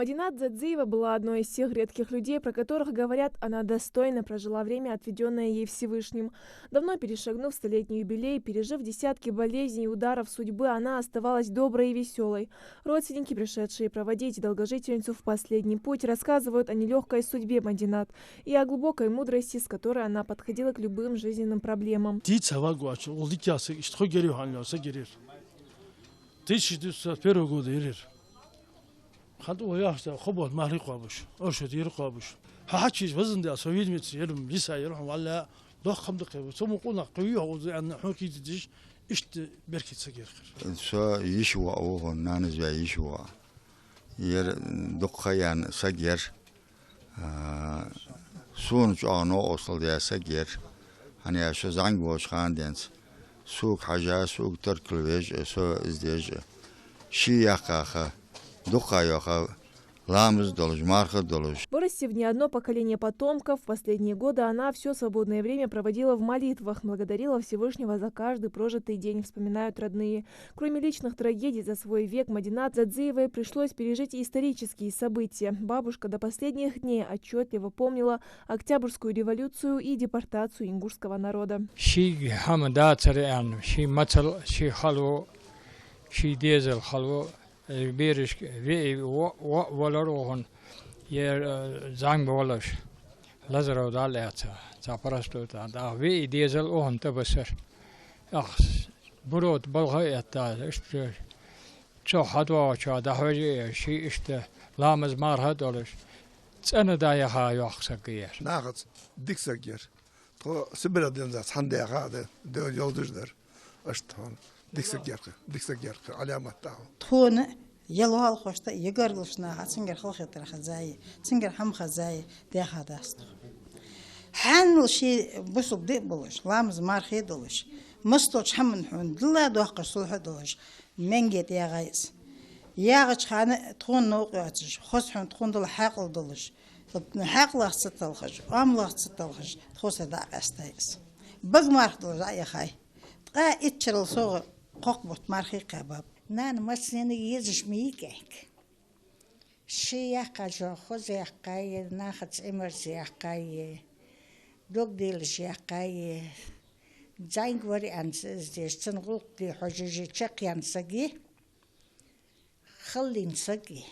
Мадинат Дзадзиева была одной из тех редких людей, про которых говорят, она достойно прожила время, отведенное ей Всевышним. Давно перешагнув столетний юбилей, пережив десятки болезней и ударов судьбы, она оставалась доброй и веселой. Родственники, пришедшие проводить долгожительницу в последний путь, рассказывают о нелегкой судьбе Мадинат и о глубокой мудрости, с которой она подходила к любым жизненным проблемам. 1961 года ирер. Ханду уяхта хобот махли қабуш. Оршот ир қабуш. Хачис вазн да совет мец ерм лиса ерм валла дохам дقه. Сому قلنا قوي هو أن حكي تدش إشت بركة سجير. سو يشوا أو نانز يشوا. ير دقة يعني سجير. سونج أنا أصل يا سجير. أنا شو زنگ واش خاندينس. سوق حاجة سوق تركلويج سو إزديج. شي يقاخه. Вырастив не одно поколение потомков, в последние годы она все свободное время проводила в молитвах, благодарила Всевышнего за каждый прожитый день, вспоминают родные. Кроме личных трагедий за свой век, Мадинат Дзадзиевой пришлось пережить и исторические события. Бабушка до последних дней отчетливо помнила Октябрьскую революцию и депортацию ингушского народа. بيرش في ولا روحن زنگ بولش لازر دالت تابرستو تا في ديزل اوهن تبصر اخ برود بلغه تا است شو حدوا شو ده هوجي شي است لامز مار هدولش تسنه دايا ها يخسقير ناقص ديكسقير تو سبردن ذات حنده هذا دو يودجدر اشتون ديكسقير علامات تاعو يلوال خوشتا يقرلشنا تنقر خلخ ترخزاي تنقر حم خزاي ده هذا است حن شيء بس بدي بلش لامز مار خيدلش مستوش حمن حن دلا دوق صلح دلش منجت يا غايس يا غش خان تكون نوقعتش خص حن تكون دل حقل دلش حقل ستلخش عمل ستلخش خص دا استايس بق مار دل يا خاي قا اتشرل صوغ ققبت مارخي قباب نان مسني يزش ميكك شيخ جو خوزيقاي ناخذ امرزيقاي دوك ديل شيقاي زين وري انس زيستن غلطي حججي تشقيان سقي خلين سقي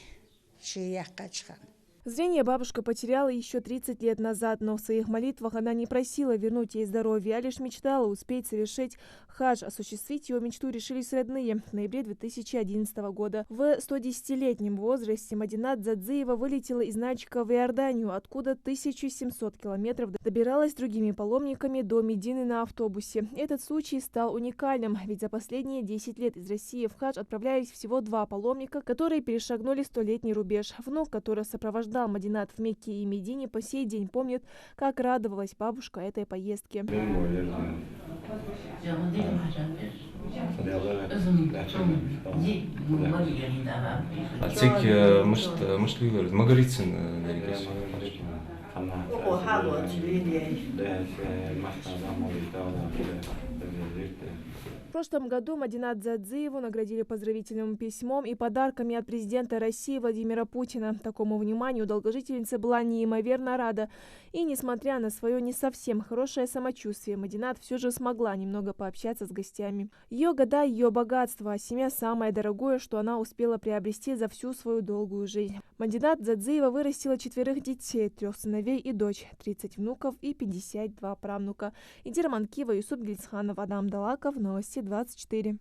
شيخ قاچخان. Зрение бабушка потеряла еще 30 лет назад, но в своих молитвах она не просила вернуть ей здоровье, а лишь мечтала успеть совершить хадж. Осуществить ее мечту решились родные в ноябре 2011 года. В 110-летнем возрасте Мадинат Дзадзиева вылетела из Нальчика в Иорданию, откуда 1700 километров добиралась с другими паломниками до Медины на автобусе. Этот случай стал уникальным, ведь за последние 10 лет из России в хадж отправлялись всего 2 паломника, которые перешагнули 100-летний рубеж. Внук, который сопровождал Мадинат в Мекке и Медине, по сей день помнит, как радовалась бабушка этой поездке. В прошлом году Мадинат Дзадзиеву наградили поздравительным письмом и подарками от президента России Владимира Путина. Такому вниманию долгожительница была неимоверно рада. И несмотря на свое не совсем хорошее самочувствие, Мадинат все же смогла немного пообщаться с гостями. Ее года, ее богатство, а семья самое дорогое, что она успела приобрести за всю свою долгую жизнь. Мадинат Дзадзиева вырастила 4 детей, 3 сыновей и дочь, 30 внуков и 52 правнука. Идира Манкива, Юсуп Гильцханов, Адам Далаков, Новости 24.